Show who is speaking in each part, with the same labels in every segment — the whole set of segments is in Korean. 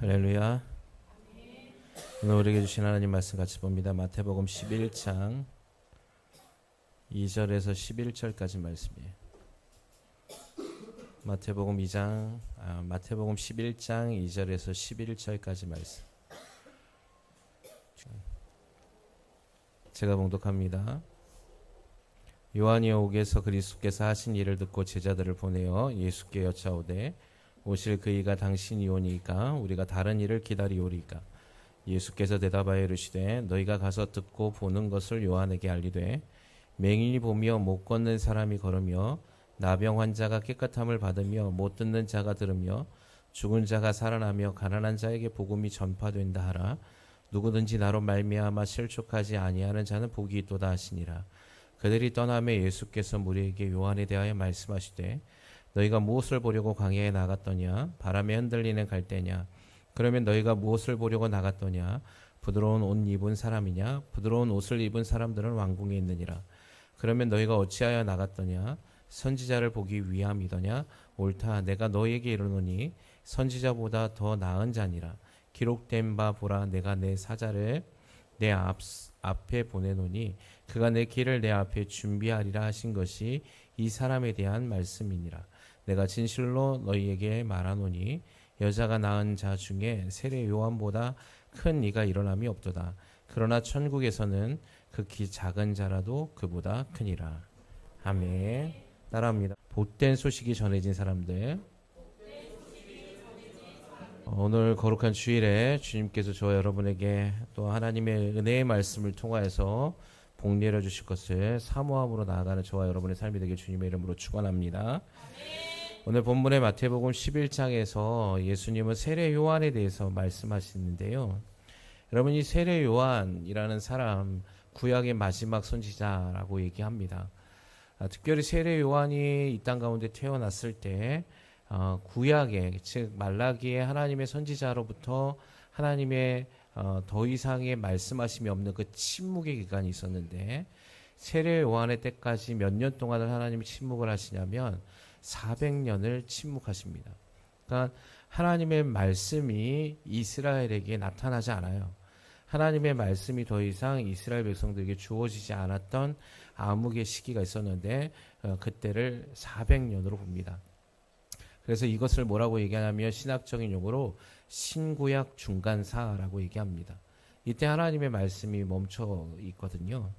Speaker 1: 할렐루야. 오늘 우리에게 주신 하나님 말씀 같이 봅니다. 마태복음 11장 2절에서 11절까지 말씀이에요. 마태복음 11장 2절에서 11절까지 말씀. 제가 봉독합니다. 요한이 오게서 그리스도께서 하신 일을 듣고 제자들을 보내어 예수께 여짜오되 오실 그이가 당신이 오니까 우리가 다른 일을 기다리오리까. 예수께서 대답하여 이르시되 너희가 가서 듣고 보는 것을 요한에게 알리되 맹인이 보며 못 걷는 사람이 걸으며 나병 환자가 깨끗함을 받으며 못 듣는 자가 들으며 죽은 자가 살아나며 가난한 자에게 복음이 전파된다 하라. 누구든지 나로 말미암아 실족하지 아니하는 자는 복이 있도다 하시니라. 그들이 떠나매 예수께서 무리에게 요한에 대하여 말씀하시되 너희가 무엇을 보려고 광야에 나갔더냐? 바람에 흔들리는 갈대냐? 그러면 너희가 무엇을 보려고 나갔더냐? 부드러운 옷 입은 사람이냐? 부드러운 옷을 입은 사람들은 왕궁에 있느니라. 그러면 너희가 어찌하여 나갔더냐? 선지자를 보기 위함이더냐? 옳다. 내가 너희에게 이르노니 선지자보다 더 나은 자니라. 기록된 바 보라. 내가 내 사자를 내 앞에 보내노니 그가 내 길을 내 앞에 준비하리라 하신 것이 이 사람에 대한 말씀이니라. 내가 진실로 너희에게 말하노니 여자가 낳은 자 중에 세례 요한보다 큰 이가 일어남이 없도다. 그러나 천국에서는 극히 작은 자라도 그보다 크니라. 아멘. 따라합니다. 복된 소식이 전해진 사람들. 오늘 거룩한 주일에 주님께서 저와 여러분에게 또 하나님의 은혜의 말씀을 통하여서 복 내려 주실 것을 사모함으로 나아가는 저와 여러분의 삶이 되길 주님의 이름으로 축원합니다. 오늘 본문의 마태복음 11장에서 예수님은 세례 요한에 대해서 말씀하시는데요. 여러분, 이 세례 요한이라는 사람 구약의 마지막 선지자라고 얘기합니다. 특별히 세례 요한이 이 땅 가운데 태어났을 때 구약의 즉 말라기의 하나님의 선지자로부터 하나님의 더 이상의 말씀하심이 없는 그 침묵의 기간이 있었는데 세례 요한의 때까지 몇 년 동안을 하나님이 침묵을 하시냐면 400년을 침묵하십니다. 그러니까 하나님의 말씀이 이스라엘에게 나타나지 않아요. 하나님의 말씀이 더 이상 이스라엘 백성들에게 주어지지 않았던 암흑의 시기가 있었는데 그때를 400년으로 봅니다. 그래서 이것을 뭐라고 얘기하냐면 신학적인 용어로 신구약 중간사라고 얘기합니다. 이때 하나님의 말씀이 멈춰 있거든요.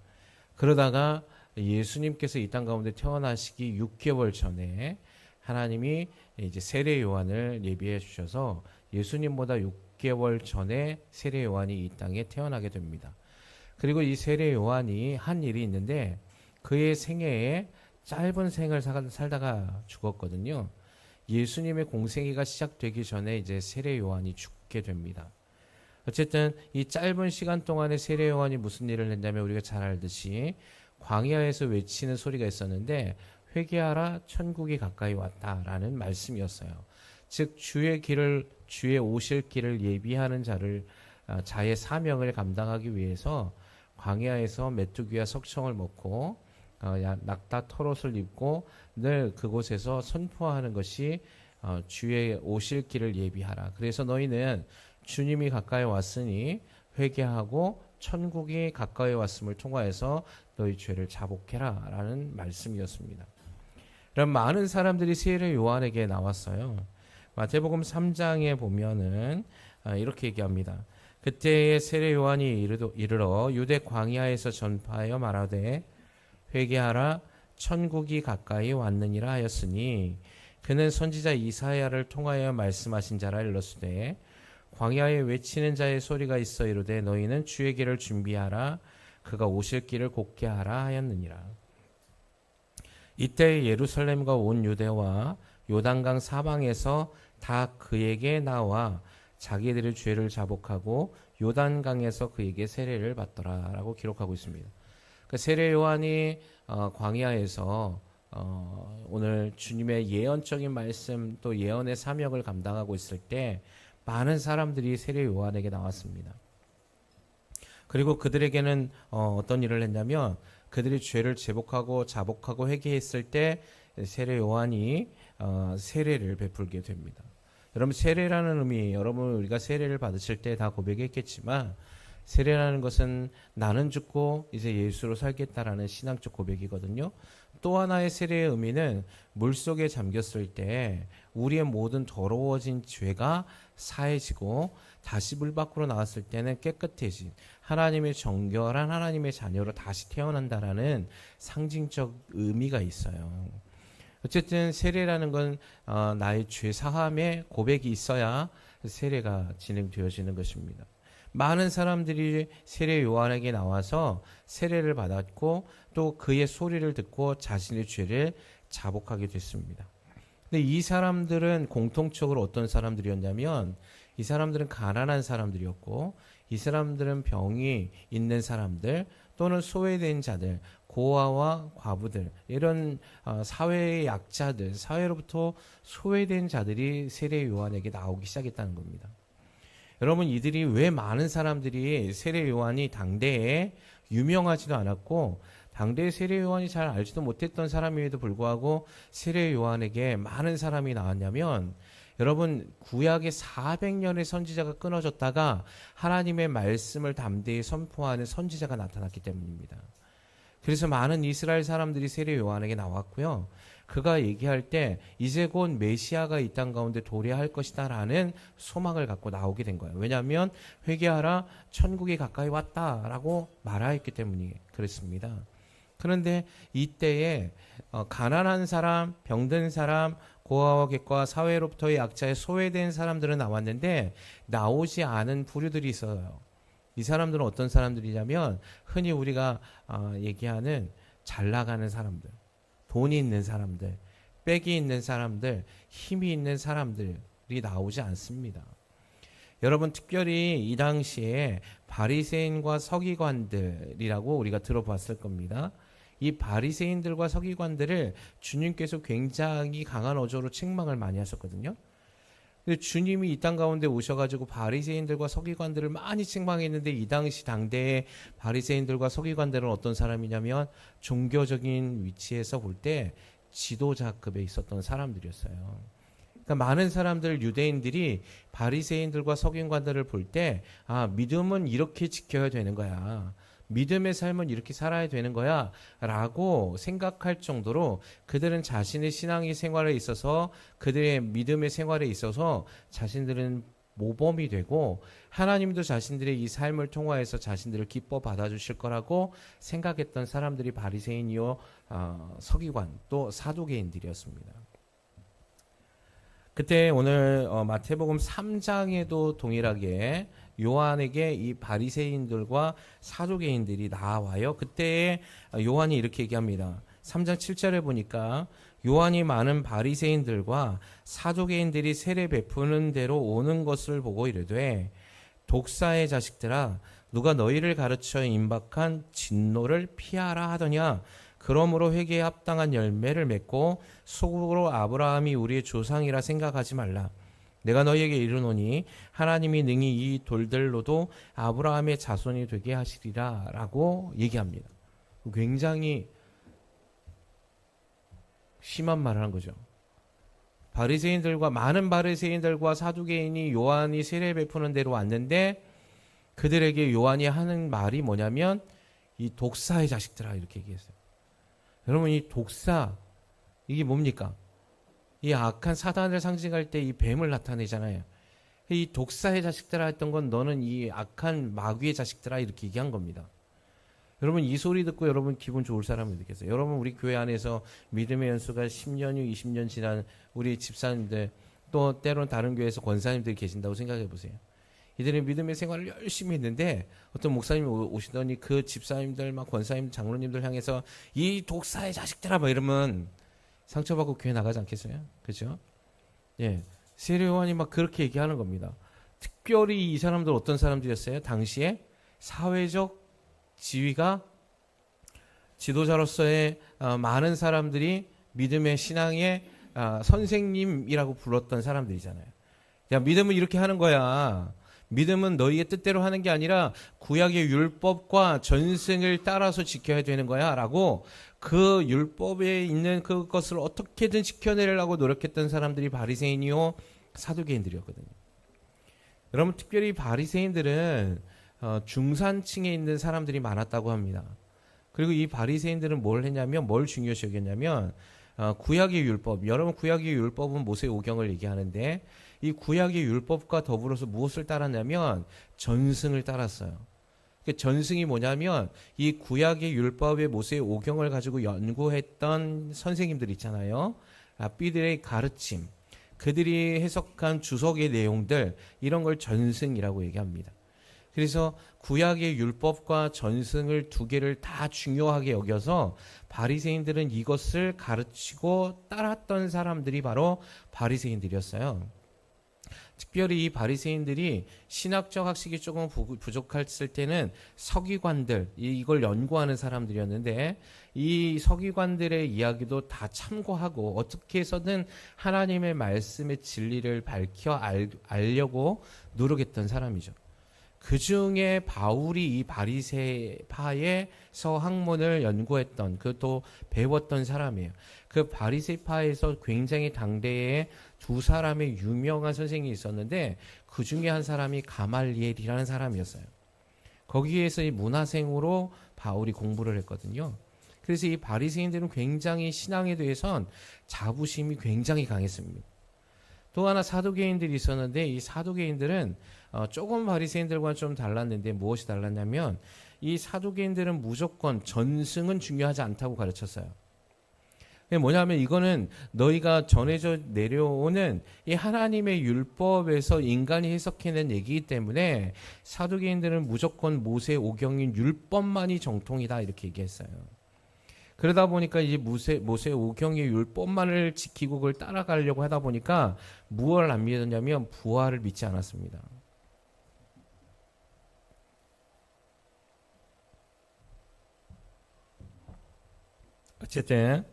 Speaker 1: 그러다가 예수님께서 이 땅 가운데 태어나시기 6개월 전에 하나님이 이제 세례 요한을 예비해 주셔서 예수님보다 6개월 전에 세례 요한이 이 땅에 태어나게 됩니다. 그리고 이 세례 요한이 한 일이 있는데 그의 생애에 짧은 생을 살다가 죽었거든요. 예수님의 공생애가 시작되기 전에 이제 세례 요한이 죽게 됩니다. 어쨌든 이 짧은 시간 동안에 세례 요한이 무슨 일을 했냐면 우리가 잘 알듯이 광야에서 외치는 소리가 있었는데 회개하라 천국이 가까이 왔다라는 말씀이었어요. 즉 주의 오실 길을 예비하는 자의 사명을 감당하기 위해서 광야에서 메뚜기와 석청을 먹고 낙타 털옷을 입고 늘 그곳에서 선포하는 것이 주의 오실 길을 예비하라. 그래서 너희는 주님이 가까이 왔으니 회개하고 천국이 가까이 왔음을 통하여서 너희 죄를 자복해라 라는 말씀이었습니다. 그럼 많은 사람들이 세례 요한에게 나왔어요. 마태복음 3장에 보면은 이렇게 얘기합니다. 그때에 세례 요한이 이르러 유대 광야에서 전파하여 말하되 회개하라 천국이 가까이 왔느니라 하였으니 그는 선지자 이사야를 통하여 말씀하신 자라 일렀으되 광야에 외치는 자의 소리가 있어 이르되 너희는 주의 길을 준비하라 그가 오실 길을 곧게 하라 하였느니라. 이때 예루살렘과 온 유대와 요단강 사방에서 다 그에게 나와 자기들의 죄를 자복하고 요단강에서 그에게 세례를 받더라라고 기록하고 있습니다. 그 세례 요한이 광야에서 오늘 주님의 예언적인 말씀 또 예언의 사명을 감당하고 있을 때 많은 사람들이 세례 요한에게 나왔습니다. 그리고 그들에게는 어떤 일을 했냐면 그들이 죄를 제복하고 자복하고 회개했을 때 세례 요한이 세례를 베풀게 됩니다. 여러분 세례라는 의미, 여러분 우리가 세례를 받으실 때 다 고백했겠지만 세례라는 것은 나는 죽고 이제 예수로 살겠다라는 신앙적 고백이거든요. 또 하나의 세례의 의미는 물속에 잠겼을 때 우리의 모든 더러워진 죄가 사해지고 다시 물 밖으로 나왔을 때는 깨끗해진 하나님의 정결한 하나님의 자녀로 다시 태어난다라는 상징적 의미가 있어요. 어쨌든 세례라는 건 나의 죄 사함의 고백이 있어야 세례가 진행되어지는 것입니다. 많은 사람들이 세례 요한에게 나와서 세례를 받았고 또 그의 소리를 듣고 자신의 죄를 자복하게 됐습니다. 근데 이 사람들은 공통적으로 어떤 사람들이었냐면 이 사람들은 가난한 사람들이었고 이 사람들은 병이 있는 사람들 또는 소외된 자들, 고아와 과부들 이런 사회의 약자들, 사회로부터 소외된 자들이 세례 요한에게 나오기 시작했다는 겁니다. 여러분 이들이 왜 많은 사람들이 세례 요한이 당대에 유명하지도 않았고 당대에 세례 요한이 잘 알지도 못했던 사람임에도 불구하고 세례 요한에게 많은 사람이 나왔냐면 여러분 구약의 400년의 선지자가 끊어졌다가 하나님의 말씀을 담대히 선포하는 선지자가 나타났기 때문입니다. 그래서 많은 이스라엘 사람들이 세례 요한에게 나왔고요. 그가 얘기할 때 이제 곧 메시아가 이 땅 가운데 도래할 것이다 라는 소망을 갖고 나오게 된 거예요. 왜냐하면 회개하라 천국이 가까이 왔다라고 말하였기 때문에 그렇습니다. 그런데 이때에 가난한 사람, 병든 사람, 고아와 객과 사회로부터의 약자에 소외된 사람들은 나왔는데 나오지 않은 부류들이 있어요. 이 사람들은 어떤 사람들이냐면 흔히 우리가 얘기하는 잘 나가는 사람들, 돈이 있는 사람들, 빽이 있는 사람들, 힘이 있는 사람들이 나오지 않습니다. 여러분 특별히 이 당시에 바리새인과 서기관들이라고 우리가 들어봤을 겁니다. 이 바리새인들과 서기관들을 주님께서 굉장히 강한 어조로 책망을 많이 하셨거든요. 근데 주님이 이 땅 가운데 오셔가지고 바리새인들과 서기관들을 많이 책망했는데 이 당시 당대의 바리새인들과 서기관들은 어떤 사람이냐면 종교적인 위치에서 볼 때 지도자급에 있었던 사람들이었어요. 그러니까 많은 사람들 유대인들이 바리새인들과 서기관들을 볼 때 믿음은 이렇게 지켜야 되는 거야. 믿음의 삶은 이렇게 살아야 되는 거야 라고 생각할 정도로 그들은 자신의 신앙의 생활에 있어서 그들의 믿음의 생활에 있어서 자신들은 모범이 되고 하나님도 자신들의 이 삶을 통하여서 자신들을 기뻐 받아주실 거라고 생각했던 사람들이 바리새인이요 서기관 또 사두개인들이었습니다. 그때 오늘 마태복음 3장에도 동일하게 요한에게 이 바리새인들과 사두개인들이 나와요. 그때 요한이 이렇게 얘기합니다. 3장 7절에 보니까 요한이 많은 바리새인들과 사두개인들이 세례 베푸는 대로 오는 것을 보고 이르되 독사의 자식들아 누가 너희를 가르쳐 임박한 진노를 피하라 하더냐. 그러므로 회개에 합당한 열매를 맺고 속으로 아브라함이 우리의 조상이라 생각하지 말라. 내가 너희에게 이르노니 하나님이 능히 이 돌들로도 아브라함의 자손이 되게 하시리라 라고 얘기합니다. 굉장히 심한 말을 한 거죠. 많은 바리새인들과 사두개인이 요한이 세례 베푸는 데로 왔는데 그들에게 요한이 하는 말이 뭐냐면 이 독사의 자식들아 이렇게 얘기했어요. 여러분 이 독사 이게 뭡니까? 이 악한 사단을 상징할 때 이 뱀을 나타내잖아요. 이 독사의 자식들아 했던 건 너는 이 악한 마귀의 자식들아 이렇게 얘기한 겁니다. 여러분 이 소리 듣고 여러분 기분 좋을 사람은 어떻겠어요? 여러분 우리 교회 안에서 믿음의 연수가 10년 후 20년 지난 우리 집사님들 또 때로는 다른 교회에서 권사님들이 계신다고 생각해 보세요. 이들이 믿음의 생활을 열심히 했는데 어떤 목사님이 오시더니 그 집사님들 막 권사님 장로님들 향해서 이 독사의 자식들아 막 이러면 상처받고 교회 나가지 않겠어요? 그렇죠? 예, 세례 요한이 막 그렇게 얘기하는 겁니다. 특별히 이 사람들 어떤 사람들이었어요? 당시에 사회적 지위가 지도자로서의 많은 사람들이 믿음의 신앙의 선생님이라고 불렀던 사람들이잖아요. 야, 믿음은 이렇게 하는 거야. 믿음은 너희의 뜻대로 하는 게 아니라 구약의 율법과 전승을 따라서 지켜야 되는 거야 라고 그 율법에 있는 그것을 어떻게든 지켜내려고 노력했던 사람들이 바리새인이요 사두개인들이었거든요. 여러분, 특별히 바리새인들은 중산층에 있는 사람들이 많았다고 합니다. 그리고 이 바리새인들은 뭘 했냐면, 뭘 중요시 여겼냐면 구약의 율법, 여러분 구약의 율법은 모세 오경을 얘기하는데, 이 구약의 율법과 더불어서 무엇을 따랐냐면 전승을 따랐어요. 그 전승이 뭐냐면, 이 구약의 율법의 모세 오경을 가지고 연구했던 선생님들 있잖아요. 랍비들의 가르침, 그들이 해석한 주석의 내용들, 이런 걸 전승이라고 얘기합니다. 그래서 구약의 율법과 전승을 두 개를 다 중요하게 여겨서 바리새인들은 이것을 가르치고 따랐던 사람들이 바로 바리새인들이었어요. 특별히 이 바리새인들이 신학적 학식이 조금 부족했을 때는 서기관들, 이걸 연구하는 사람들이었는데, 이 서기관들의 이야기도 다 참고하고 어떻게 해서든 하나님의 말씀의 진리를 밝혀 알려고 노력했던 사람이죠. 그 중에 바울이 이 바리새파에서 학문을 연구했던, 그것도 배웠던 사람이에요. 그 바리새파에서 굉장히 당대에 두 사람의 유명한 선생님이 있었는데, 그 중에 한 사람이 가말리엘이라는 사람이었어요. 거기에서 이 문화생으로 바울이 공부를 했거든요. 그래서 이 바리새인들은 굉장히 신앙에 대해선 자부심이 굉장히 강했습니다. 또 하나 사두개인들이 있었는데, 이 사두개인들은 조금 바리새인들과는 좀 달랐는데, 무엇이 달랐냐면, 이 사두개인들은 무조건 전승은 중요하지 않다고 가르쳤어요. 뭐냐면, 이거는 너희가 전해져 내려오는 이 하나님의 율법에서 인간이 해석해낸 얘기이기 때문에 사두개인들은 무조건 모세 오경인 율법만이 정통이다, 이렇게 얘기했어요. 그러다 보니까 이제 모세 오경의 율법만을 지키고 그걸 따라가려고 하다 보니까 무엇을 안 믿었냐면 부활을 믿지 않았습니다. 어쨌든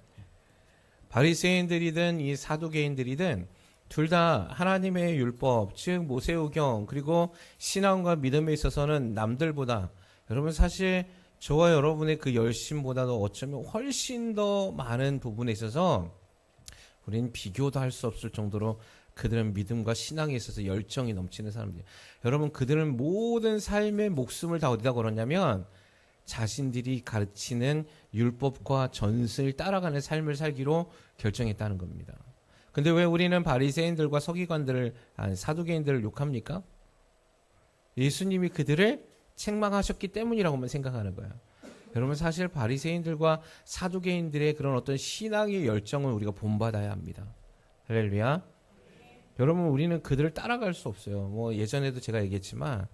Speaker 1: 바리새인들이든 이 사두개인들이든 둘 다 하나님의 율법, 즉 모세오경, 그리고 신앙과 믿음에 있어서는 남들보다, 여러분 사실 저와 여러분의 그 열심보다도 어쩌면 훨씬 더 많은 부분에 있어서 우리는 비교도 할 수 없을 정도로 그들은 믿음과 신앙에 있어서 열정이 넘치는 사람들이에요. 여러분, 그들은 모든 삶의 목숨을 다 어디다 걸었냐면 자신들이 가르치는 율법과 전승을 따라가는 삶을 살기로 결정했다는 겁니다. 근데 왜 우리는 바리새인들과 서기관들을, 사두개인들을 욕합니까? 예수님이 그들을 책망하셨기 때문이라고만 생각하는 거예요. 여러분, 사실 바리새인들과 사두개인들의 그런 어떤 신앙의 열정을 우리가 본받아야 합니다. 할렐루야. 여러분, 우리는 그들을 따라갈 수 없어요. 뭐 예전에도 제가 얘기했지만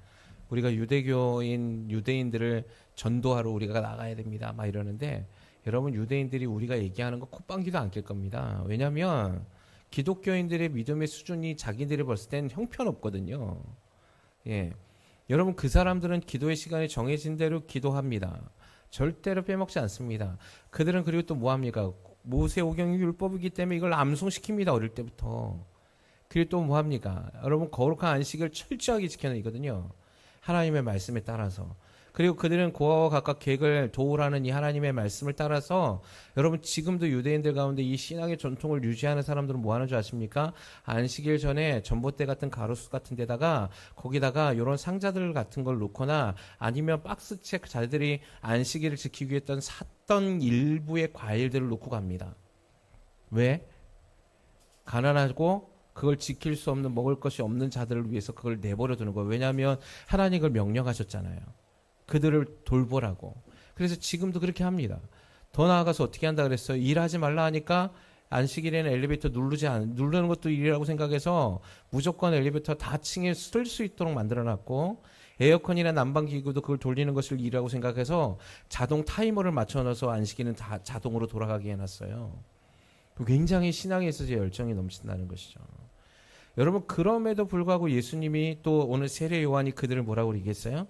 Speaker 1: 우리가 유대인들을 전도하러 우리가 나가야 됩니다, 막 이러는데, 여러분, 유대인들이 우리가 얘기하는 거 콧방귀도 안 낄 겁니다. 왜냐하면 기독교인들의 믿음의 수준이 자기들이 봤을 땐 형편없거든요. 예. 여러분, 그 사람들은 기도의 시간이 정해진 대로 기도합니다. 절대로 빼먹지 않습니다. 그들은 그리고 또 뭐합니까? 모세오경이 율법이기 때문에 이걸 암송시킵니다, 어릴 때부터. 그리고 또 뭐합니까? 여러분, 거룩한 안식을 철저하게 지켜내거든요, 하나님의 말씀에 따라서. 그리고 그들은 고아와 각각 객을 도우라는 이 하나님의 말씀을 따라서, 여러분 지금도 유대인들 가운데 이 신앙의 전통을 유지하는 사람들은 뭐 하는 줄 아십니까? 안식일 전에 전봇대 같은 가로수 같은 데다가 거기다가 이런 상자들 같은 걸 놓거나 아니면 박스채 자들이 안식일을 지키기 위해 샀던 일부의 과일들을 놓고 갑니다. 왜? 가난하고 그걸 지킬 수 없는, 먹을 것이 없는 자들을 위해서 그걸 내버려 두는 거예요. 왜냐하면 하나님 그걸 명령하셨잖아요. 그들을 돌보라고. 그래서 지금도 그렇게 합니다. 더 나아가서 어떻게 한다 그랬어요? 일하지 말라 하니까 안식일에는 엘리베이터 누르는 것도 일이라고 생각해서 무조건 엘리베이터 다층에 쓸 수 있도록 만들어놨고, 에어컨이나 난방기구도 그걸 돌리는 것을 일이라고 생각해서 자동 타이머를 맞춰놔서 안식일은 다 자동으로 돌아가게 해놨어요. 굉장히 신앙에 있어서 열정이 넘친다는 것이죠. 여러분, 그럼에도 불구하고 예수님이 또 오늘 세례 요한이 그들을 뭐라고 얘기했어요?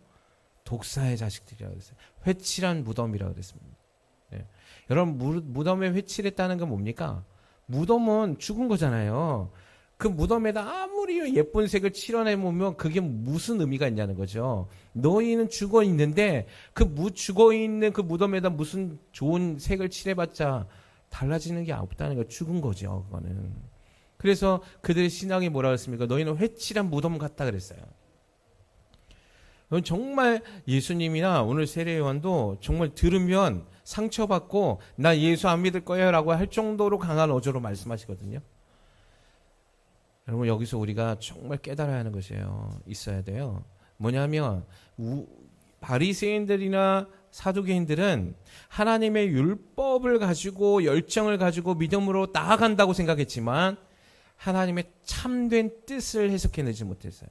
Speaker 1: 독사의 자식들이라고 그랬어요. 회칠한 무덤이라고 그랬습니다. 예. 여러분, 무덤에 회칠했다는 건 뭡니까? 무덤은 죽은 거잖아요. 그 무덤에다 아무리 예쁜 색을 칠해내면 그게 무슨 의미가 있냐는 거죠. 너희는 죽어 있는데 죽어 있는 그 무덤에다 무슨 좋은 색을 칠해봤자 달라지는 게 없다는 거, 죽은 거죠, 그거는. 그래서 그들의 신앙이 뭐라 그랬습니까? 너희는 회칠한 무덤 같다 그랬어요. 정말 예수님이나 오늘 세례요한도 정말 들으면 상처받고 나 예수 안 믿을 거예요 라고 할 정도로 강한 어조로 말씀하시거든요. 여러분, 여기서 우리가 정말 깨달아야 하는 것이에요. 있어야 돼요. 뭐냐면 바리새인들이나 사두개인들은 하나님의 율법을 가지고 열정을 가지고 믿음으로 나아간다고 생각했지만 하나님의 참된 뜻을 해석해내지 못했어요.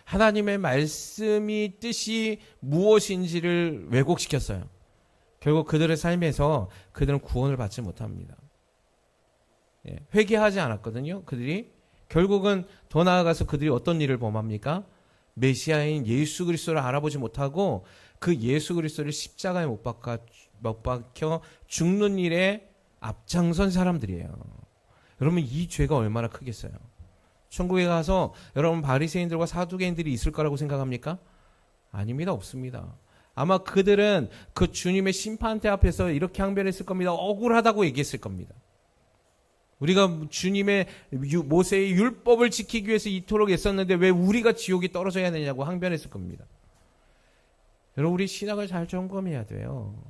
Speaker 1: 하나님의 말씀이 뜻이 무엇인지를 왜곡시켰어요. 결국 그들의 삶에서 그들은 구원을 받지 못합니다. 회개하지 않았거든요. 그들이 결국은 더 나아가서 그들이 어떤 일을 범합니까? 메시아인 예수 그리스도를 알아보지 못하고 그 예수 그리스도를 십자가에 못 박혀 죽는 일에 앞장선 사람들이에요. 여러분, 이 죄가 얼마나 크겠어요? 천국에 가서 여러분 바리새인들과 사두개인들이 있을 거라고 생각합니까? 아닙니다. 없습니다. 아마 그들은 그 주님의 심판대 앞에서 이렇게 항변했을 겁니다. 억울하다고 얘기했을 겁니다. 우리가 주님의 모세의 율법을 지키기 위해서 이토록 애썼는데 왜 우리가 지옥에 떨어져야 되냐고 항변했을 겁니다. 여러분, 우리 신학을 잘 점검해야 돼요.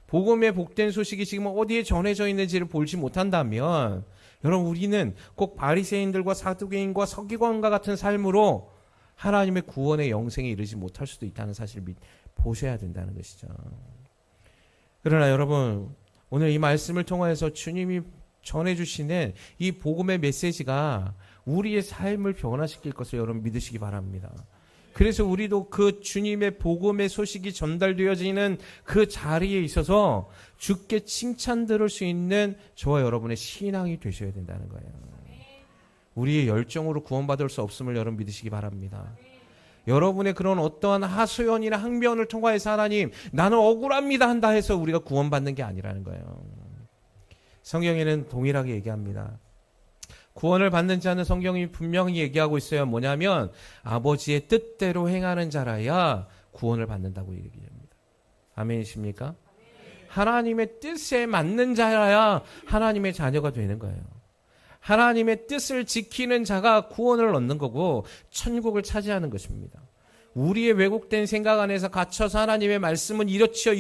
Speaker 1: 복음의 복된 소식이 지금 어디에 전해져 있는지를 보지 못한다면 여러분, 우리는 꼭 바리새인들과 사두개인과 서기관과 같은 삶으로 하나님의 구원의 영생에 이르지 못할 수도 있다는 사실을 보셔야 된다는 것이죠. 그러나 여러분, 오늘 이 말씀을 통하여서 주님이 전해주시는 이 복음의 메시지가 우리의 삶을 변화시킬 것을 여러분 믿으시기 바랍니다. 그래서 우리도 그 주님의 복음의 소식이 전달되어지는 그 자리에 있어서 주께 칭찬 들을 수 있는 저와 여러분의 신앙이 되셔야 된다는 거예요. 우리의 열정으로 구원받을 수 없음을 여러분 믿으시기 바랍니다. 여러분의 그런 어떠한 하소연이나 항변을 통하여서 하나님 나는 억울합니다 한다 해서 우리가 구원받는 게 아니라는 거예요. 성경에는 동일하게 얘기합니다. 구원을 받는 자는 성경이 분명히 얘기하고 있어요. 뭐냐면 아버지의 뜻대로 행하는 자라야 구원을 받는다고 얘기합니다. 아멘이십니까? 하나님의 뜻에 맞는 자라야 하나님의 자녀가 되는 거예요. 하나님의 뜻을 지키는 자가 구원을 얻는 거고 천국을 차지하는 것입니다. 우리의 왜곡된 생각 안에서 갇혀서 하나님의 말씀은 이렇죠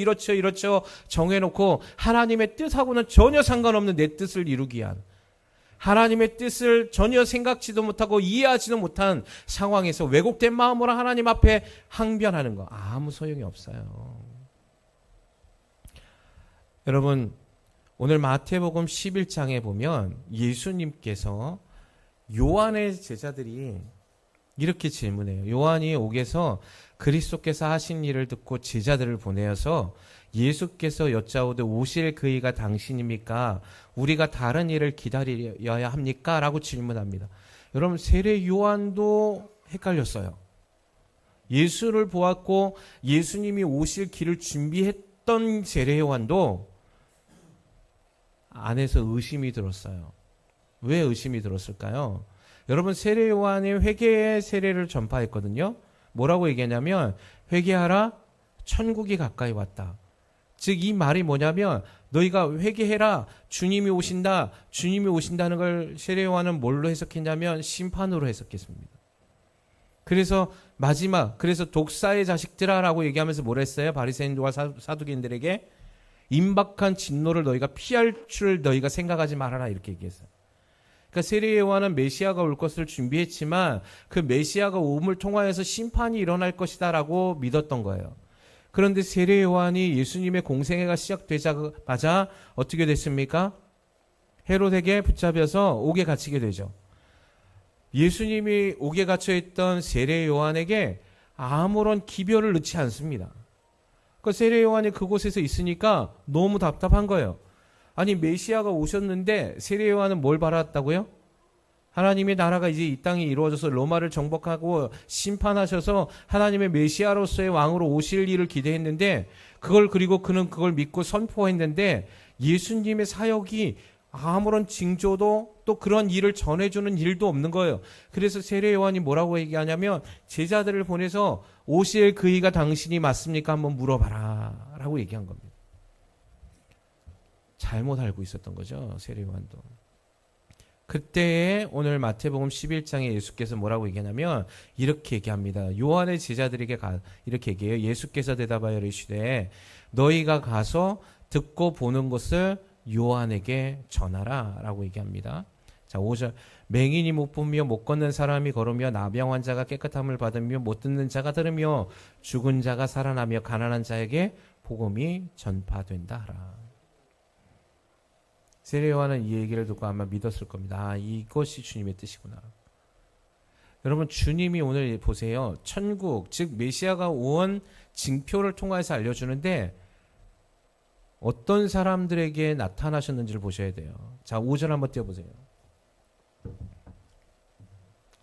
Speaker 1: 정해놓고 하나님의 뜻하고는 전혀 상관없는 내 뜻을 이루기 위한, 하나님의 뜻을 전혀 생각지도 못하고 이해하지도 못한 상황에서 왜곡된 마음으로 하나님 앞에 항변하는 거 아무 소용이 없어요. 여러분, 오늘 마태복음 11장에 보면 예수님께서 요한의 제자들이 이렇게 질문해요. 요한이 옥에서 그리스도께서 하신 일을 듣고 제자들을 보내어서 예수께서 여짜오되 오실 그이가 당신입니까? 우리가 다른 일을 기다려야 합니까? 라고 질문합니다. 여러분, 세례 요한도 헷갈렸어요. 예수를 보았고 예수님이 오실 길을 준비했던 세례 요한도 안에서 의심이 들었어요. 왜 의심이 들었을까요? 여러분, 세례 요한이 회개의 세례를 전파했거든요. 뭐라고 얘기하냐면 회개하라, 천국이 가까이 왔다. 즉 이 말이 뭐냐면 너희가 회개해라, 주님이 오신다. 주님이 오신다는 걸 세례 요한은 뭘로 해석했냐면 심판으로 해석했습니다. 그래서 그래서 독사의 자식들아라고 얘기하면서 뭐라 했어요? 바리새인들과 사두개인들에게 임박한 진노를 너희가 피할 줄 너희가 생각하지 말아라, 이렇게 얘기했어요. 그러니까 세례 요한은 메시아가 올 것을 준비했지만 그 메시아가 오음을 통하여서 심판이 일어날 것이다라고 믿었던 거예요. 그런데 세례 요한이 예수님의 공생애가 시작되자마자 어떻게 됐습니까? 헤롯에게 붙잡혀서 옥에 갇히게 되죠. 예수님이 옥에 갇혀 있던 세례 요한에게 아무런 기별을 넣지 않습니다. 그 세례 요한이 그곳에서 있으니까 너무 답답한 거예요. 아니, 메시아가 오셨는데 세례 요한은 뭘 바랐다고요? 하나님의 나라가 이제 이 땅에 이루어져서 로마를 정복하고 심판하셔서 하나님의 메시아로서의 왕으로 오실 일을 기대했는데 그리고 그는 그걸 믿고 선포했는데 예수님의 사역이 아무런 징조도 또 그런 일을 전해주는 일도 없는 거예요. 그래서 세례 요한이 뭐라고 얘기하냐면 제자들을 보내서 오실 그이가 당신이 맞습니까? 한번 물어봐라 라고 얘기한 겁니다. 잘못 알고 있었던 거죠, 세례 요한도. 그때에 오늘 마태복음 11장에 예수께서 뭐라고 얘기하냐면 이렇게 얘기합니다. 요한의 제자들에게 이렇게 얘기해요. 예수께서 대답하여 이르시되 너희가 가서 듣고 보는 것을 요한에게 전하라 라고 얘기합니다. 자, 5절. 맹인이 못 보며 못 걷는 사람이 걸으며 나병 환자가 깨끗함을 받으며 못 듣는 자가 들으며 죽은 자가 살아나며 가난한 자에게 복음이 전파된다 하라. 세례 요한은 이 얘기를 듣고 아마 믿었을 겁니다. 아, 이것이 주님의 뜻이구나. 여러분, 주님이 오늘 보세요. 천국, 즉 메시아가 온 징표를 통해서 알려주는데 어떤 사람들에게 나타나셨는지를 보셔야 돼요. 자, 5절 한번 띄워보세요.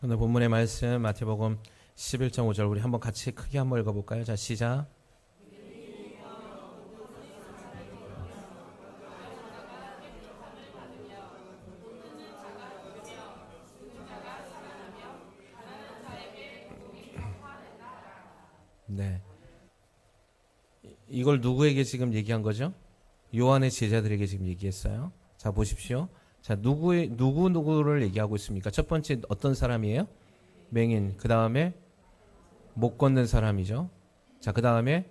Speaker 1: 오늘 본문의 말씀 마태복음 11장 5절 우리 한번 같이 크게 한번 읽어볼까요? 자, 시작. 네. 이걸 누구에게 지금 얘기한 거죠? 요한의 제자들에게 지금 얘기했어요. 자, 보십시오. 자, 누구를 얘기하고 있습니까? 첫 번째 어떤 사람이에요? 맹인. 그 다음에 못 걷는 사람이죠. 자, 그 다음에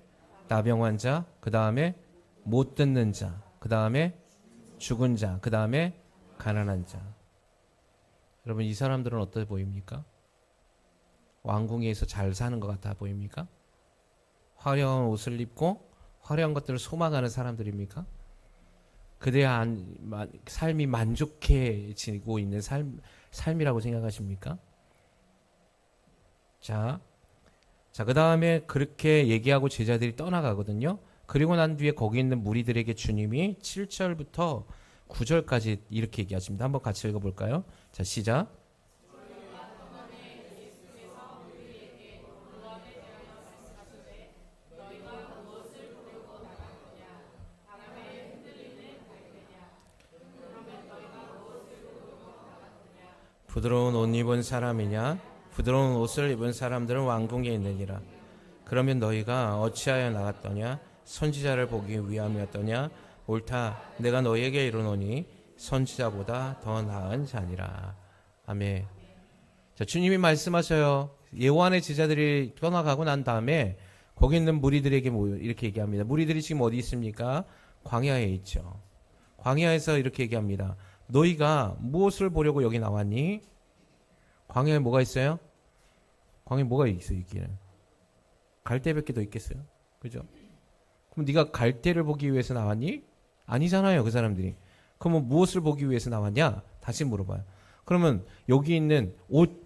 Speaker 1: 나병 환자. 그 다음에 못 듣는 자. 그 다음에 죽은 자. 그 다음에 가난한 자. 여러분, 이 사람들은 어떠 보입니까? 왕궁에서 잘 사는 것 같아 보입니까? 화려한 옷을 입고 화려한 것들을 소망하는 사람들입니까? 그대야 삶이 만족해지고 있는 삶이라고 생각하십니까? 자, 그 다음에 그렇게 얘기하고 제자들이 떠나가거든요. 그리고 난 뒤에 거기 있는 무리들에게 주님이 7절부터 9절까지 이렇게 얘기하십니다. 한번 같이 읽어볼까요? 자, 시작. 부드러운 옷 입은 사람이냐? 부드러운 옷을 입은 사람들은 왕궁에 있느니라. 그러면 너희가 어찌하여 나갔더냐? 선지자를 보기 위함이었더냐? 옳다. 내가 너희에게 이르노니 선지자보다 더 나은 자니라. 아멘. 자, 주님이 말씀하셔요. 요한의 제자들이 떠나가고 난 다음에 거기 있는 무리들에게 이렇게 얘기합니다. 무리들이 지금 어디 있습니까? 광야에 있죠. 광야에서 이렇게 얘기합니다. 너희가 무엇을 보려고 여기 나왔니? 광야에 뭐가 있어요? 광야에 뭐가 있어요? 여기는 갈대밖에 더 있겠어요? 그죠? 그럼 네가 갈대를 보기 위해서 나왔니? 아니잖아요, 그 사람들이. 그러면 무엇을 보기 위해서 나왔냐? 다시 물어봐요. 그러면 여기 있는 옷,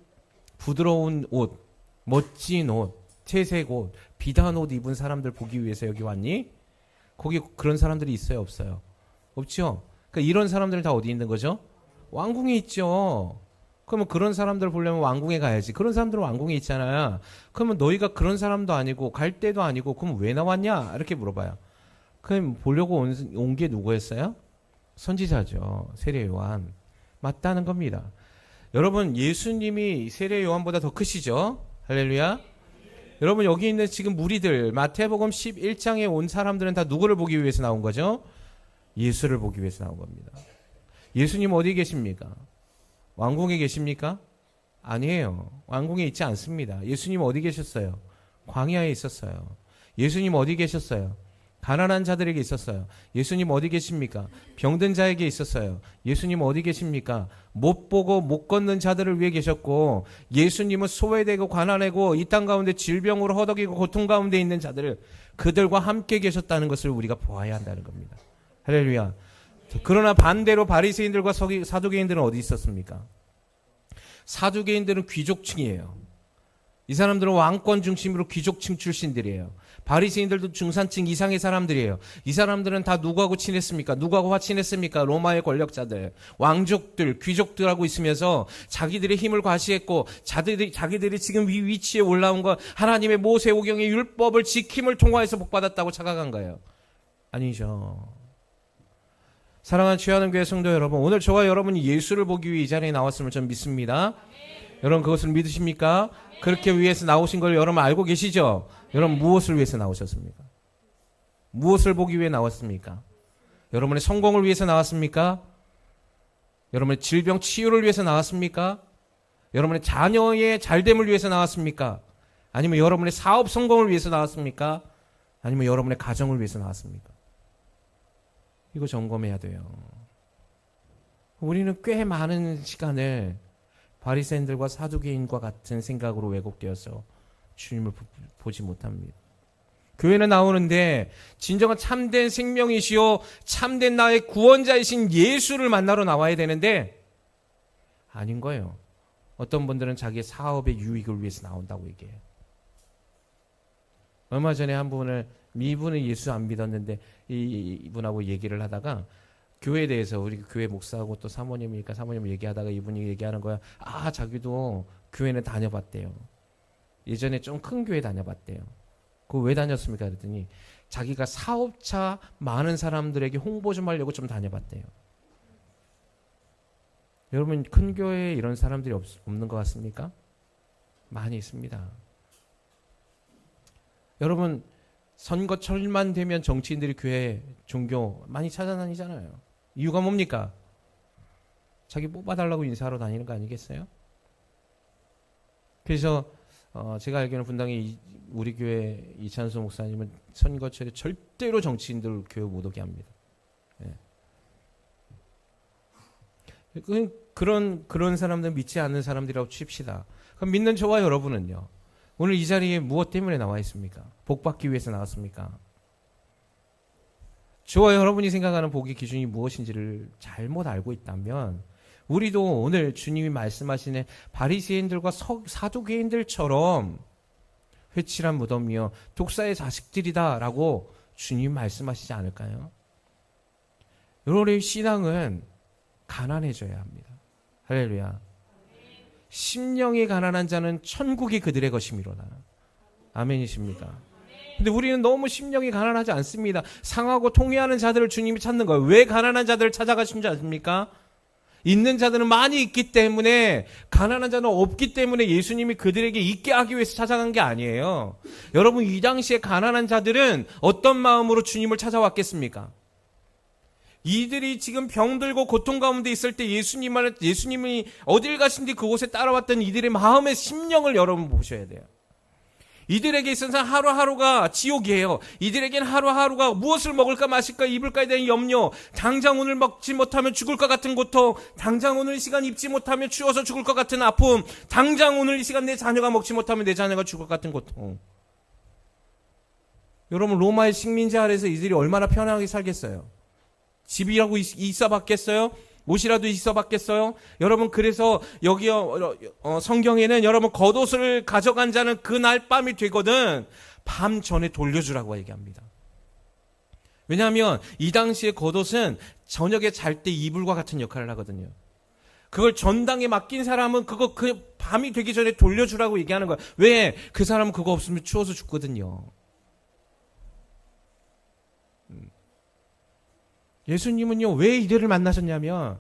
Speaker 1: 부드러운 옷, 멋진 옷, 채색 옷, 비단 옷 입은 사람들 보기 위해서 여기 왔니? 거기 그런 사람들이 있어요, 없어요? 없죠? 그러니까 이런 사람들은 다 어디 있는 거죠? 왕궁에 있죠. 그러면 그런 사람들 보려면 왕궁에 가야지. 그런 사람들은 왕궁에 있잖아요. 그러면 너희가 그런 사람도 아니고 갈 때도 아니고 그럼 왜 나왔냐? 이렇게 물어봐요. 그럼 보려고 온 게 누구였어요? 선지자죠. 세례 요한. 맞다는 겁니다. 여러분, 예수님이 세례 요한보다 더 크시죠? 할렐루야. 여러분, 여기 있는 지금 무리들 마태복음 11장에 온 사람들은 다 누구를 보기 위해서 나온 거죠? 예수를 보기 위해서 나온 겁니다. 예수님 어디 계십니까? 왕궁에 계십니까? 아니에요. 왕궁에 있지 않습니다. 예수님 어디 계셨어요? 광야에 있었어요. 예수님 어디 계셨어요? 가난한 자들에게 있었어요. 예수님 어디 계십니까? 병든 자에게 있었어요. 예수님 어디 계십니까? 못 보고 못 걷는 자들을 위해 계셨고, 예수님은 소외되고 가난하고 이 땅 가운데 질병으로 허덕이고 고통 가운데 있는 자들을 그들과 함께 계셨다는 것을 우리가 보아야 한다는 겁니다. 할렐루야. 그러나 반대로 바리새인들과 사두개인들은 어디 있었습니까? 사두개인들은 귀족층이에요. 이 사람들은 왕권 중심으로 귀족층 출신들이에요. 바리새인들도 중산층 이상의 사람들이에요. 이 사람들은 다 누구하고 친했습니까? 누구하고 화친했습니까? 로마의 권력자들, 왕족들, 귀족들하고 있으면서 자기들의 힘을 과시했고, 자기들이 지금 이 위치에 올라온 건 하나님의 모세오경의 율법을 지킴을 통하여서 복받았다고 착각한 거예요. 아니죠. 사랑하는 취하는 교회 성도 여러분, 오늘 저와 여러분이 예수를 보기 위해 이 자리에 나왔음을 저는 믿습니다. 여러분, 그것을 믿으십니까? 그렇게 위해서 나오신 걸 여러분 알고 계시죠? 여러분, 무엇을 위해서 나오셨습니까? 무엇을 보기 위해 나왔습니까? 여러분의 성공을 위해서 나왔습니까? 여러분의 질병 치유를 위해서 나왔습니까? 여러분의 자녀의 잘됨을 위해서 나왔습니까? 아니면 여러분의 사업 성공을 위해서 나왔습니까? 아니면 여러분의 가정을 위해서 나왔습니까? 이거 점검해야 돼요. 우리는 꽤 많은 시간을 바리새인들과 사두개인과 같은 생각으로 왜곡되어서 주님을 보지 못합니다. 교회는 나오는데 진정한 참된 생명이시요 참된 나의 구원자이신 예수를 만나러 나와야 되는데 아닌 거예요. 어떤 분들은 자기의 사업의 유익을 위해서 나온다고 얘기해요. 얼마 전에 한 분을 이분은 예수 안 믿었는데 이분하고 얘기를 하다가 교회에 대해서 우리 교회 목사하고 또 사모님이니까 사모님 얘기하다가 이분이 얘기하는 거야. 자기도 교회는 다녀봤대요. 예전에 좀 큰 교회 다녀봤대요. 그거 왜 다녔습니까? 그랬더니 자기가 사업차 많은 사람들에게 홍보 좀 하려고 좀 다녀봤대요. 여러분 큰 교회에 이런 사람들이 없는 것 같습니까? 많이 있습니다. 여러분 선거철만 되면 정치인들이 교회 종교 많이 찾아다니잖아요. 이유가 뭡니까? 자기 뽑아달라고 인사하러 다니는 거 아니겠어요? 그래서 제가 알기로는 분당의 우리 교회 이찬수 목사님은 선거철에 절대로 정치인들 교회 못 오게 합니다. 예. 그런 사람들 믿지 않는 사람들이라고 칩시다. 그럼 믿는 저와 여러분은요? 오늘 이 자리에 무엇 때문에 나와 있습니까? 복 받기 위해서 나왔습니까? 저와 여러분이 생각하는 복의 기준이 무엇인지를 잘못 알고 있다면 우리도 오늘 주님이 말씀하시는 바리새인들과 사두개인들처럼 회칠한 무덤이요 독사의 자식들이다라고 주님 말씀하시지 않을까요? 여러분의 신앙은 가난해져야 합니다. 할렐루야. 심령이 가난한 자는 천국이 그들의 것이미로다. 아멘이십니까? 근데 우리는 너무 심령이 가난하지 않습니다. 상하고 통회하는 자들을 주님이 찾는 거예요. 왜 가난한 자들을 찾아가신 줄 아십니까? 있는 자들은 많이 있기 때문에, 가난한 자는 없기 때문에 예수님이 그들에게 있게 하기 위해서 찾아간 게 아니에요. 여러분 이 당시에 가난한 자들은 어떤 마음으로 주님을 찾아왔겠습니까? 이들이 지금 병들고 고통 가운데 있을 때 예수님이 어딜 가신지 그곳에 따라왔던 이들의 마음의 심령을 여러분 보셔야 돼요. 이들에게 있어서 하루하루가 지옥이에요. 이들에게는 하루하루가 무엇을 먹을까 마실까 입을까에 대한 염려, 당장 오늘 먹지 못하면 죽을 것 같은 고통, 당장 오늘 이 시간 입지 못하면 추워서 죽을 것 같은 아픔, 당장 오늘 이 시간 내 자녀가 먹지 못하면 내 자녀가 죽을 것 같은 고통. 여러분 로마의 식민지 아래에서 이들이 얼마나 편하게 살겠어요? 집이라고 있어 봤겠어요? 옷이라도 있어 봤겠어요? 여러분 그래서 여기 성경에는 여러분 겉옷을 가져간 자는 그날 밤이 되거든 밤 전에 돌려주라고 얘기합니다. 왜냐하면 이 당시의 겉옷은 저녁에 잘 때 이불과 같은 역할을 하거든요. 그걸 전당에 맡긴 사람은 그 밤이 되기 전에 돌려주라고 얘기하는 거야. 왜? 그 사람은 그거 없으면 추워서 죽거든요. 예수님은요, 왜 이들을 만나셨냐면,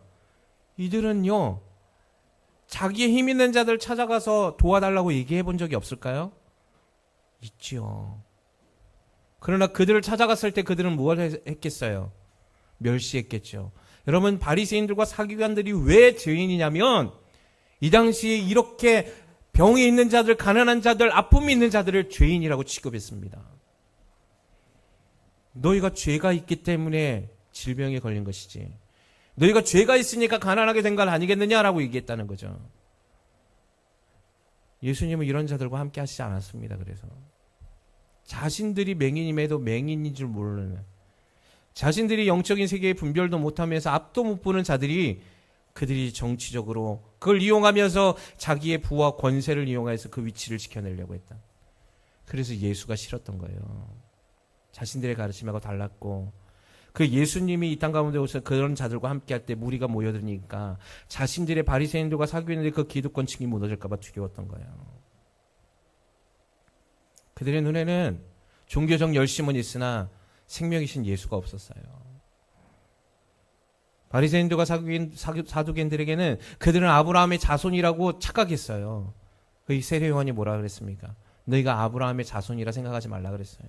Speaker 1: 이들은요, 자기의 힘 있는 자들 찾아가서 도와달라고 얘기해 본 적이 없을까요? 있죠. 그러나 그들을 찾아갔을 때 그들은 무엇을 했겠어요? 멸시했겠죠. 여러분, 바리새인들과 사기관들이 왜 죄인이냐면, 이 당시에 이렇게 병이 있는 자들, 가난한 자들, 아픔이 있는 자들을 죄인이라고 취급했습니다. 너희가 죄가 있기 때문에 질병에 걸린 것이지, 너희가 죄가 있으니까 가난하게 된 건 아니겠느냐라고 얘기했다는 거죠. 예수님은 이런 자들과 함께 하시지 않았습니다. 그래서 자신들이 맹인임에도 맹인인 줄 모르는, 자신들이 영적인 세계의 분별도 못하면서 앞도 못 보는 자들이, 그들이 정치적으로 그걸 이용하면서 자기의 부와 권세를 이용해서 그 위치를 지켜내려고 했다. 그래서 예수가 싫었던 거예요. 자신들의 가르침하고 달랐고, 그 예수님이 이 땅 가운데 오셔서 그런 자들과 함께 할 때 무리가 모여드니까 자신들의 바리새인들과 사기꾼들의 그 기득권층이 무너질까 봐 두려웠던 거예요. 그들의 눈에는 종교적 열심은 있으나 생명이신 예수가 없었어요. 바리새인들과 사두개인들에게는 그들은 아브라함의 자손이라고 착각했어요. 그 세례 요한이 뭐라 그랬습니까? 너희가 아브라함의 자손이라 생각하지 말라 그랬어요.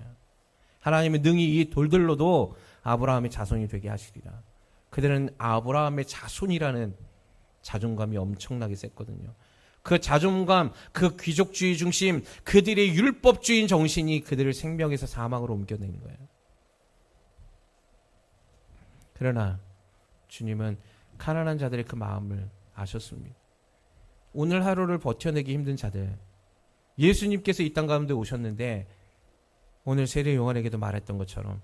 Speaker 1: 하나님은 능히 이 돌들로도 아브라함의 자손이 되게 하시리라. 그들은 아브라함의 자손이라는 자존감이 엄청나게 셌거든요. 그 자존감, 그 귀족주의 중심, 그들의 율법주의 정신이 그들을 생명에서 사망으로 옮겨내는 거예요. 그러나 주님은 가난한 자들의 그 마음을 아셨습니다. 오늘 하루를 버텨내기 힘든 자들, 예수님께서 이 땅 가운데 오셨는데 오늘 세례 요한에게도 말했던 것처럼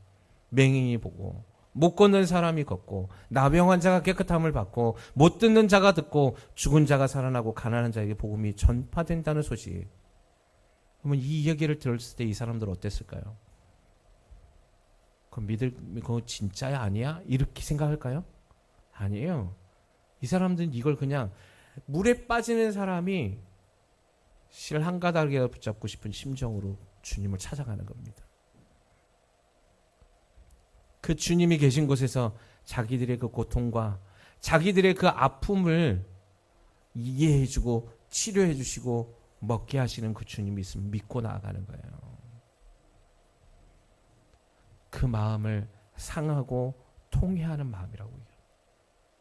Speaker 1: 맹인이 보고 못 걷는 사람이 걷고 나병 환자가 깨끗함을 받고 못 듣는 자가 듣고 죽은 자가 살아나고 가난한 자에게 복음이 전파된다는 소식. 그러면 이 얘기를 들었을 때 이 사람들 어땠을까요? 그거 진짜야 아니야? 이렇게 생각할까요? 아니에요. 이 사람들은 이걸 그냥 물에 빠지는 사람이 실 한 가닥에 붙잡고 싶은 심정으로 주님을 찾아가는 겁니다. 그 주님이 계신 곳에서 자기들의 그 고통과 자기들의 그 아픔을 이해해주고 치료해주시고 먹게 하시는 그 주님이 있으면 믿고 나아가는 거예요. 그 마음을 상하고 통회하는 마음이라고요.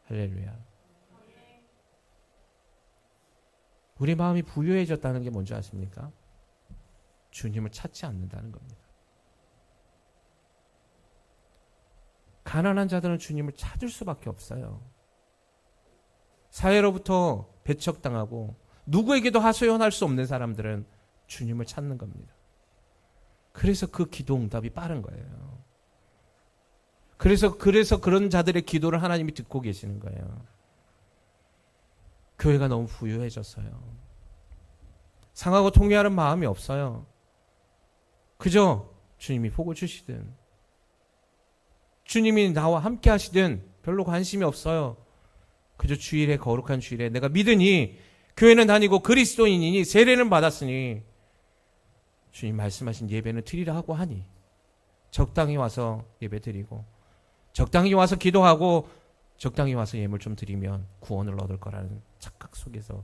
Speaker 1: 할렐루야. 우리 마음이 부유해졌다는 게 뭔지 아십니까? 주님을 찾지 않는다는 겁니다. 가난한 자들은 주님을 찾을 수밖에 없어요. 사회로부터 배척당하고 누구에게도 하소연할 수 없는 사람들은 주님을 찾는 겁니다. 그래서 그 기도 응답이 빠른 거예요. 그래서 그런 자들의 기도를 하나님이 듣고 계시는 거예요. 교회가 너무 부유해졌어요. 상하고 통회하는 마음이 없어요. 그저 주님이 복을 주시든 주님이 나와 함께 하시든 별로 관심이 없어요. 그저 주일에, 거룩한 주일에 내가 믿으니 교회는 다니고 그리스도인이니 세례는 받았으니 주님 말씀하신 예배는 드리라 하고 하니 적당히 와서 예배 드리고 적당히 와서 기도하고 적당히 와서 예물 좀 드리면 구원을 얻을 거라는 착각 속에서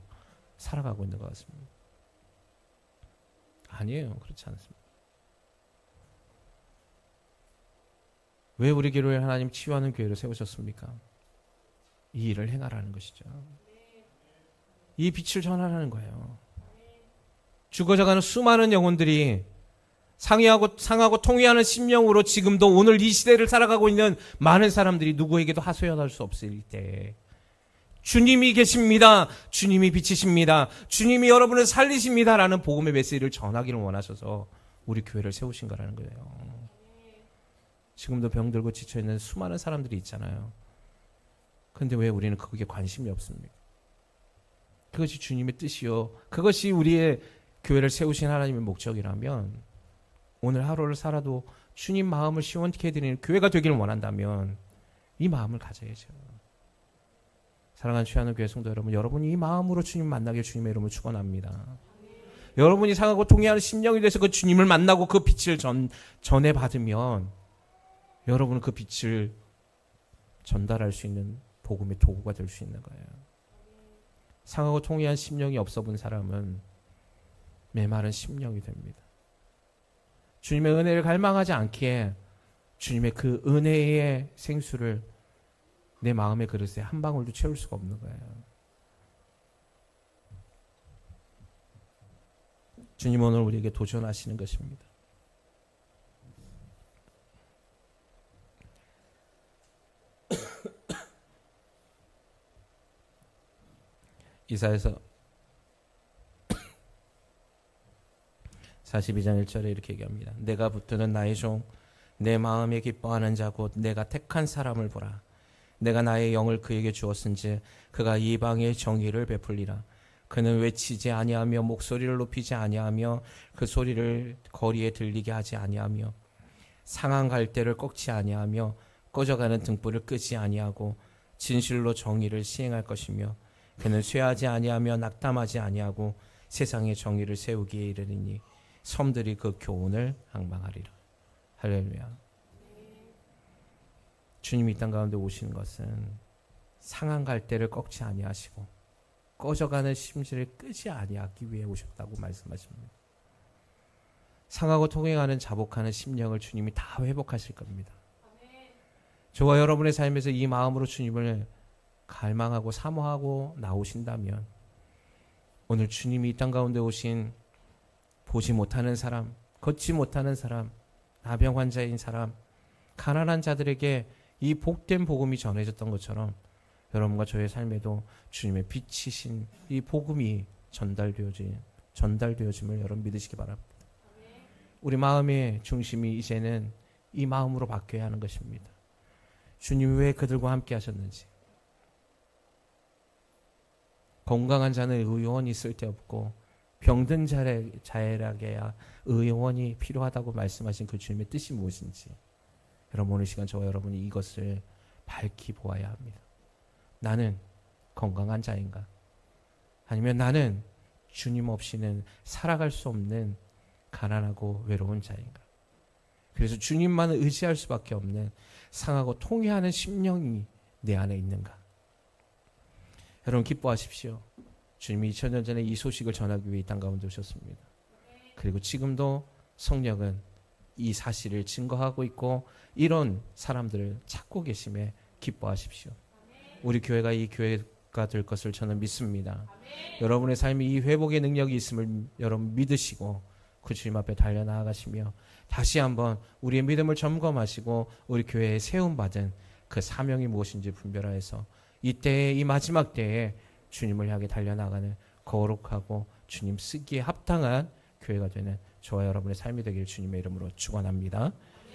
Speaker 1: 살아가고 있는 것 같습니다. 아니에요. 그렇지 않습니다. 왜 우리 교회에 하나님 치유하는 교회를 세우셨습니까? 이 일을 행하라는 것이죠. 이 빛을 전하라는 거예요. 죽어져가는 수많은 영혼들이 상하고 통회하는 심령으로 지금도 오늘 이 시대를 살아가고 있는 많은 사람들이 누구에게도 하소연할 수 없을 때 주님이 계십니다. 주님이 빛이십니다. 주님이 여러분을 살리십니다. 라는 복음의 메시지를 전하기를 원하셔서 우리 교회를 세우신 거라는 거예요. 지금도 병들고 지쳐있는 수많은 사람들이 있잖아요. 그런데 왜 우리는 거기에 관심이 없습니까? 그것이 주님의 뜻이요. 그것이 우리의 교회를 세우신 하나님의 목적이라면 오늘 하루를 살아도 주님 마음을 시원케 해드리는 교회가 되기를 원한다면 이 마음을 가져야죠. 사랑하는 취하는 교회 성도 여러분, 여러분이 이 마음으로 주님 만나길 주님의 이름으로 축원합니다. 여러분이 상하고 통회하는 심령이 돼서 그 주님을 만나고 그 빛을 전해받으면 여러분은 그 빛을 전달할 수 있는 복음의 도구가 될 수 있는 거예요. 상하고 통회한 심령이 없어 본 사람은 메마른 심령이 됩니다. 주님의 은혜를 갈망하지 않기에 주님의 그 은혜의 생수를 내 마음의 그릇에 한 방울도 채울 수가 없는 거예요. 주님 오늘 우리에게 도전하시는 것입니다. 이사야서 42장 1절에 이렇게 얘기합니다. 내가 붙드는 나의 종, 내 마음에 기뻐하는 자 곧 내가 택한 사람을 보라. 내가 나의 영을 그에게 주었은지 그가 이방의 정의를 베풀리라. 그는 외치지 아니하며 목소리를 높이지 아니하며 그 소리를 거리에 들리게 하지 아니하며 상한 갈대를 꺾지 아니하며 꺼져가는 등불을 끄지 아니하고 진실로 정의를 시행할 것이며 그는 쇠하지 아니하며 낙담하지 아니하고 세상의 정의를 세우기에 이르리니 섬들이 그 교훈을 앙망하리라. 할렐루야. 주님이 이 땅 가운데 오시는 것은 상한 갈대를 꺾지 아니하시고 꺼져가는 심지를 끄지 아니하기 위해 오셨다고 말씀하십니다. 상하고 통행하는 자복하는 심령을 주님이 다 회복하실 겁니다. 저와 여러분의 삶에서 이 마음으로 주님을 갈망하고 사모하고 나오신다면 오늘 주님이 이 땅 가운데 오신 보지 못하는 사람, 걷지 못하는 사람, 나병 환자인 사람, 가난한 자들에게 이 복된 복음이 전해졌던 것처럼 여러분과 저의 삶에도 주님의 빛이신 이 복음이 전달되어짐을 여러분 믿으시기 바랍니다. 우리 마음의 중심이 이제는 이 마음으로 바뀌어야 하는 것입니다. 주님이 왜 그들과 함께 하셨는지, 건강한 자는 의원이 쓸데없고 병든 자에게야 의원이 필요하다고 말씀하신 그 주님의 뜻이 무엇인지 여러분 오늘 시간 저와 여러분이 이것을 밝히 보아야 합니다. 나는 건강한 자인가? 아니면 나는 주님 없이는 살아갈 수 없는 가난하고 외로운 자인가? 그래서 주님만을 의지할 수밖에 없는 상하고 통회하는 심령이 내 안에 있는가? 여러분 기뻐하십시오. 주님이 2000년 전에 이 소식을 전하기 위해 이 땅 가운데 오셨습니다. 그리고 지금도 성령은 이 사실을 증거하고 있고 이런 사람들을 찾고 계심에 기뻐하십시오. 우리 교회가 이 교회가 될 것을 저는 믿습니다. 여러분의 삶에 이 회복의 능력이 있음을 여러분 믿으시고 그 주님 앞에 달려나가시며 다시 한번 우리의 믿음을 점검하시고 우리 교회에 세움받은 그 사명이 무엇인지 분별하여서 이때에 이 마지막 때에 주님을 향해 달려나가는 거룩하고 주님 쓰기에 합당한 교회가 되는 저와 여러분의 삶이 되기를 주님의 이름으로 축원합니다.